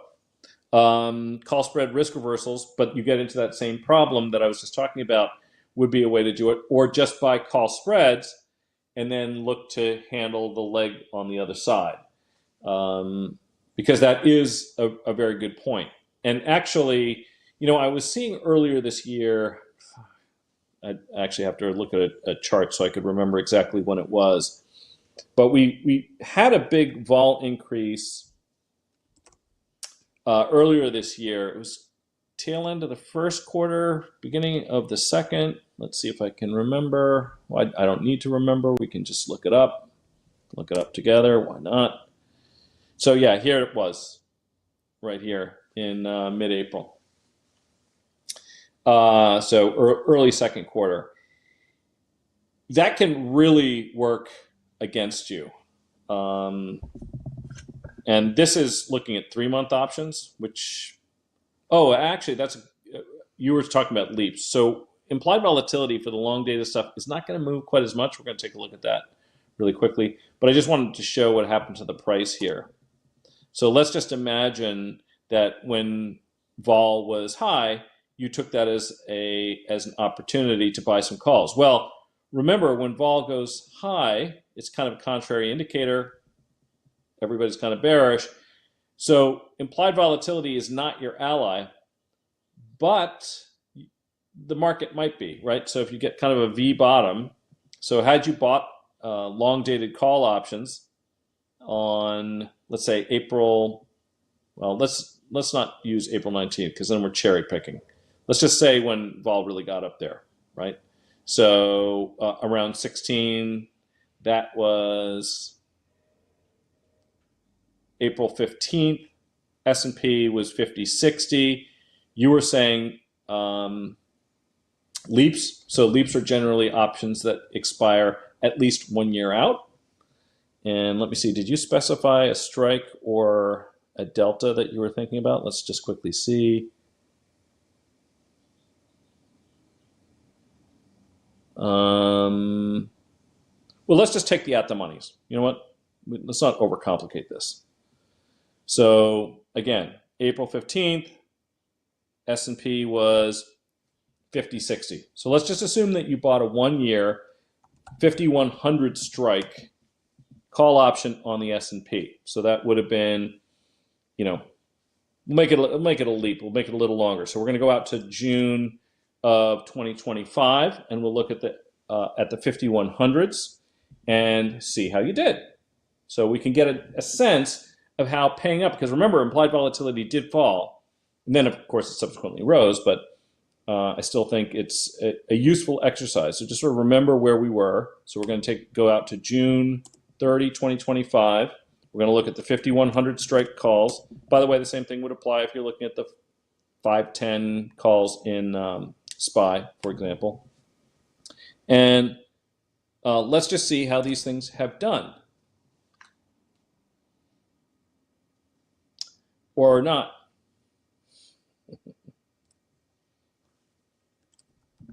call spread risk reversals, but you get into that same problem that I was just talking about, would be a way to do it, or just buy call spreads and then look to handle the leg on the other side. Because that is a very good point. And actually, I was seeing earlier this year, I actually have to look at a chart so I could remember exactly when it was, but we had a big vol increase earlier this year. It was tail end of the first quarter, beginning of the second. Let's see if I can remember. Well, I don't need to remember. We can just look it up together. Why not? So yeah, here it was, right here in mid-April. So early second quarter. That can really work against you. And this is looking at 3-month options, which, actually, you were talking about leaps. So implied volatility for the long data stuff is not going to move quite as much. We're going to take a look at that really quickly. But I just wanted to show what happened to the price here. So let's just imagine that when vol was high, you took that as an opportunity to buy some calls. Well, remember, when vol goes high, it's kind of a contrary indicator. Everybody's kind of bearish. So implied volatility is not your ally, but the market might be, right? So if you get kind of a V bottom, so had you bought long dated call options on, let's say, April, well, let's not use April 19th because then we're cherry picking. Let's just say when vol really got up there, right? So around 16, that was April 15th. S&P was 50-60. You were saying leaps. So leaps are generally options that expire at least 1 year out. And let me see, did you specify a strike or a delta that you were thinking about? Let's just quickly see. Well, let's just take the at the monies. You know what? Let's not overcomplicate this. So again, April 15th, S&P was 50-60. So let's just assume that you bought a 1 year 5100 strike call option on the S&P. So that would have been, you know, make it a leap. We'll make it a little longer. So we're going to go out to June of 2025, and we'll look at the 5100s and see how you did. So we can get a sense of how paying up, because remember, implied volatility did fall, and then of course it subsequently rose, but I still think it's a useful exercise. So just sort of remember where we were. So we're going to go out to June 30, 2025. We're going to look at the 5100 strike calls. By the way, the same thing would apply if you're looking at the 510 calls in SPY, for example. And let's just see how these things have done. Or not.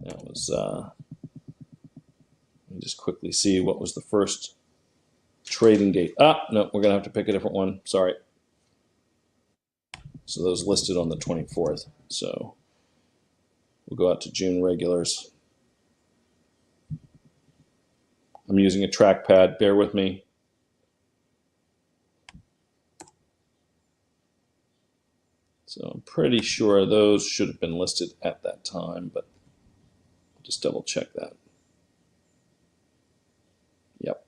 That was, let me just quickly see what was the first trading date. No, we're going to have to pick a different one. Sorry. So those listed on the 24th. So we'll go out to June regulars. I'm using a trackpad. Bear with me. So I'm pretty sure those should have been listed at that time, but just double check that. Yep.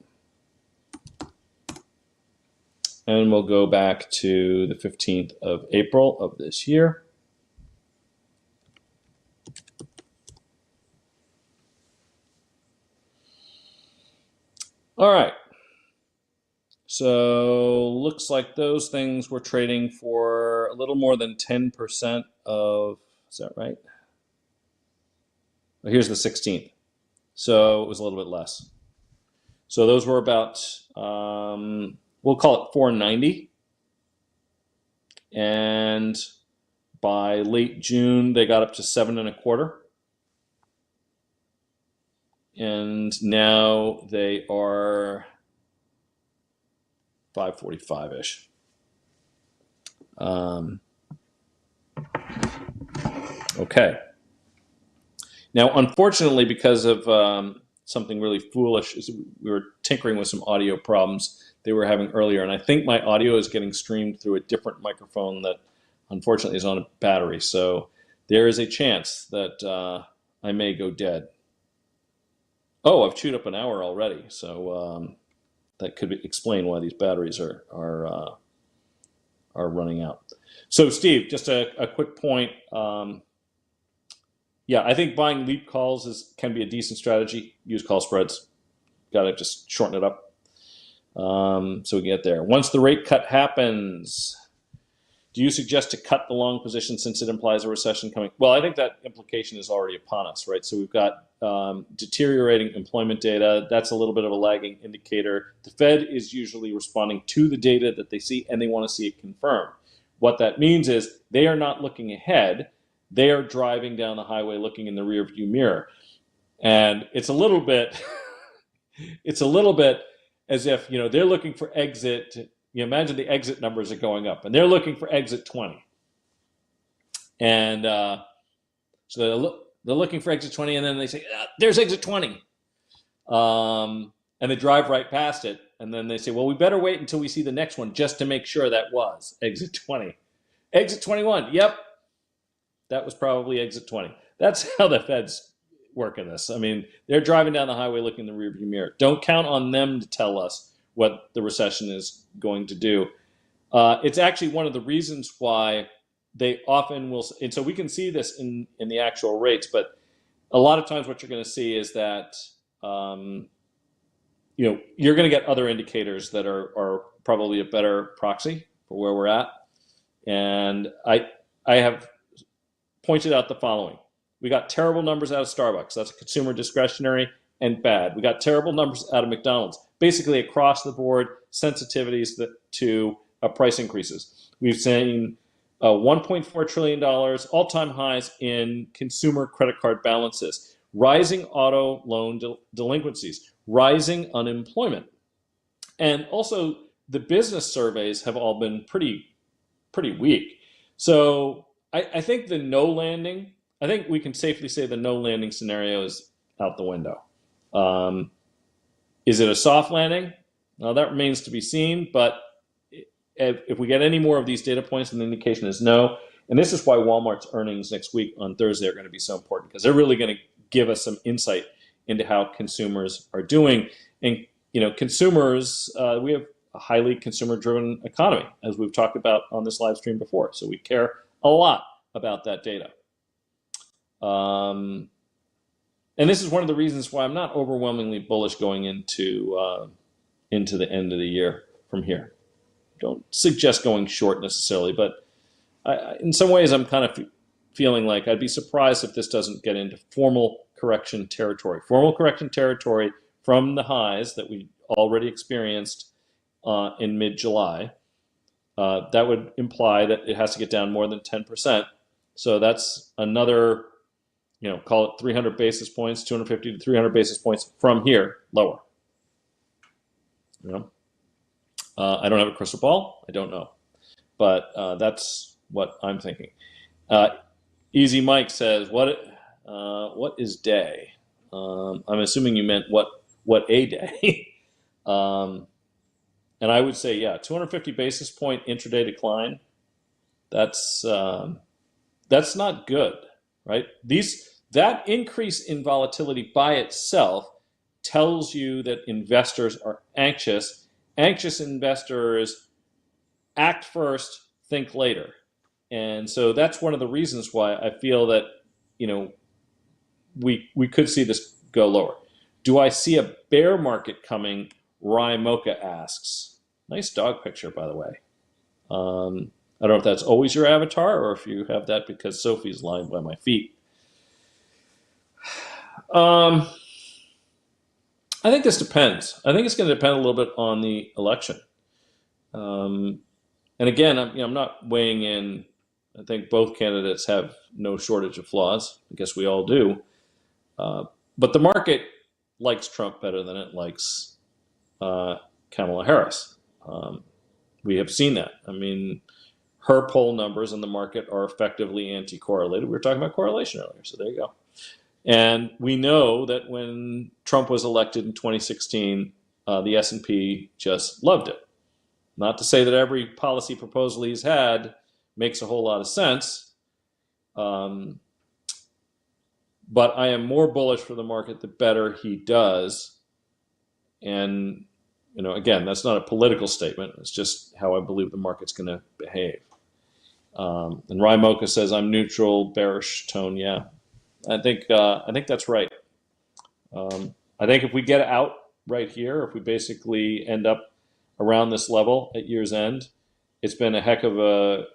And we'll go back to the 15th of April of this year. All right. So looks like those things were trading for a little more than 10% of, is that right? Well, here's the 16th. So it was a little bit less. So those were about, we'll call it 490. And by late June, they got up to 7.25. And now they are 545-ish. Okay. Now, unfortunately, because of something really foolish, we were tinkering with some audio problems they were having earlier, and I think my audio is getting streamed through a different microphone that unfortunately is on a battery. So there is a chance that I may go dead. Oh, I've chewed up an hour already, so that could explain why these batteries are running out. So, Steve, just a quick point. Yeah, I think buying leap calls can be a decent strategy. Use call spreads. Got to just shorten it up so we get there. Once the rate cut happens, do you suggest to cut the long position since it implies a recession coming? Well, I think that implication is already upon us, right? So we've got deteriorating employment data. That's a little bit of a lagging indicator. The Fed is usually responding to the data that they see, and they want to see it confirmed. What that means is they are not looking ahead. They are driving down the highway looking in the rearview mirror. And it's a little bit, it's a little bit as if, you know, they're looking for exit. You imagine the exit numbers are going up, and they're looking for exit 20. And so they're looking for exit 20, and then they say, there's exit 20. And they drive right past it. And then they say, well, we better wait until we see the next one just to make sure that was exit 20. Exit 21, yep. That was probably exit 20. That's how the Fed's working this. I mean, they're driving down the highway looking in the rearview mirror. Don't count on them to tell us what the recession is going to do. It's actually one of the reasons why they often will, and so we can see this in the actual rates, but a lot of times what you're going to see is that you're going to get other indicators that are probably a better proxy for where we're at. And I have pointed out the following. We got terrible numbers out of Starbucks. That's consumer discretionary and bad. We got terrible numbers out of McDonald's. Basically across the board, sensitivities to price increases. We've seen $1.4 trillion, all-time highs in consumer credit card balances, rising auto loan delinquencies, rising unemployment. And also the business surveys have all been pretty weak. So I think the no landing, I think we can safely say the no landing scenario is out the window. Is it a soft landing? Well, that remains to be seen, but if we get any more of these data points, and the indication is no. And this is why Walmart's earnings next week on Thursday are going to be so important, because they're really going to give us some insight into how consumers are doing. And consumers, we have a highly consumer-driven economy, as we've talked about on this live stream before. So we care a lot about that data. And this is one of the reasons why I'm not overwhelmingly bullish going into the end of the year from here. Don't suggest going short necessarily, but in some ways I'm kind of feeling like I'd be surprised if this doesn't get into formal correction territory. Formal correction territory from the highs that we already experienced in mid-July. That would imply that it has to get down more than 10%. So that's another, call it 300 basis points, 250 to 300 basis points from here lower. I don't have a crystal ball. I don't know. But that's what I'm thinking. Easy Mike says, what is day? I'm assuming you meant what a day. And I would say, 250 basis point intraday decline. That's not good, right? That increase in volatility by itself tells you that investors are anxious. Anxious investors act first, think later. And so that's one of the reasons why I feel that, we could see this go lower. Do I see a bear market coming? Rye Mocha asks. Nice dog picture, by the way. I don't know if that's always your avatar or if you have that because Sophie's lying by my feet. I think this depends. I think it's going to depend a little bit on the election. And again, I'm not weighing in. I think both candidates have no shortage of flaws. I guess we all do. But the market likes Trump better than it likes Kamala Harris. We have seen that. I mean, her poll numbers in the market are effectively anti-correlated. We were talking about correlation earlier, so there you go. And we know that when Trump was elected in 2016, the S&P just loved it. Not to say that every policy proposal he's had makes a whole lot of sense, but I am more bullish for the market the better he does. And again, that's not a political statement. It's just how I believe the market's going to behave. And Rye Mocha says, I'm neutral, bearish tone. Yeah, I think that's right. I think if we get out right here, if we basically end up around this level at year's end, it's been a heck of a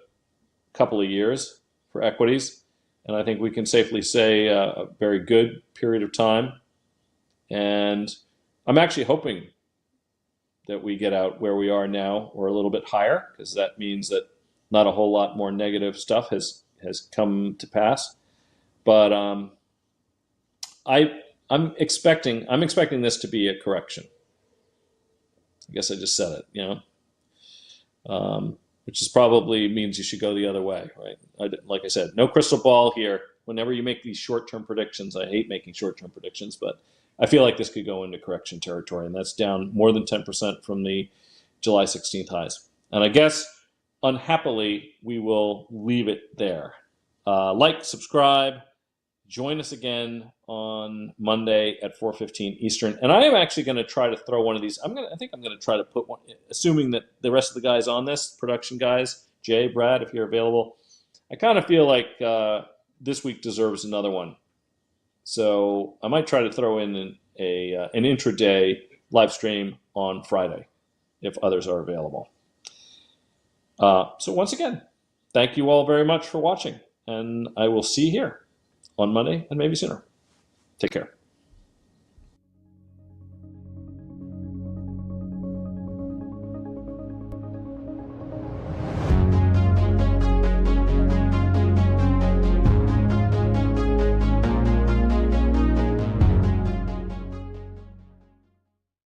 couple of years for equities. And I think we can safely say a very good period of time. And I'm actually hoping that we get out where we are now or a little bit higher, because that means that not a whole lot more negative stuff has come to pass. But I'm expecting this to be a correction. I guess I just said it, which is probably means you should go the other way, right? Like I said, no crystal ball here. Whenever you make these short-term predictions, I hate making short-term predictions, but I feel like this could go into correction territory, and that's down more than 10% from the July 16th highs. And I guess, unhappily, we will leave it there. Like, subscribe, join us again on Monday at 4:15 Eastern. And I am actually going to try to throw one of these. I think I'm going to try to put one, assuming that the rest of the guys on this, production guys, Jay, Brad, if you're available. I kind of feel like this week deserves another one. So I might try to throw in an intraday live stream on Friday if others are available. So once again, thank you all very much for watching, and I will see you here on Monday and maybe sooner. Take care.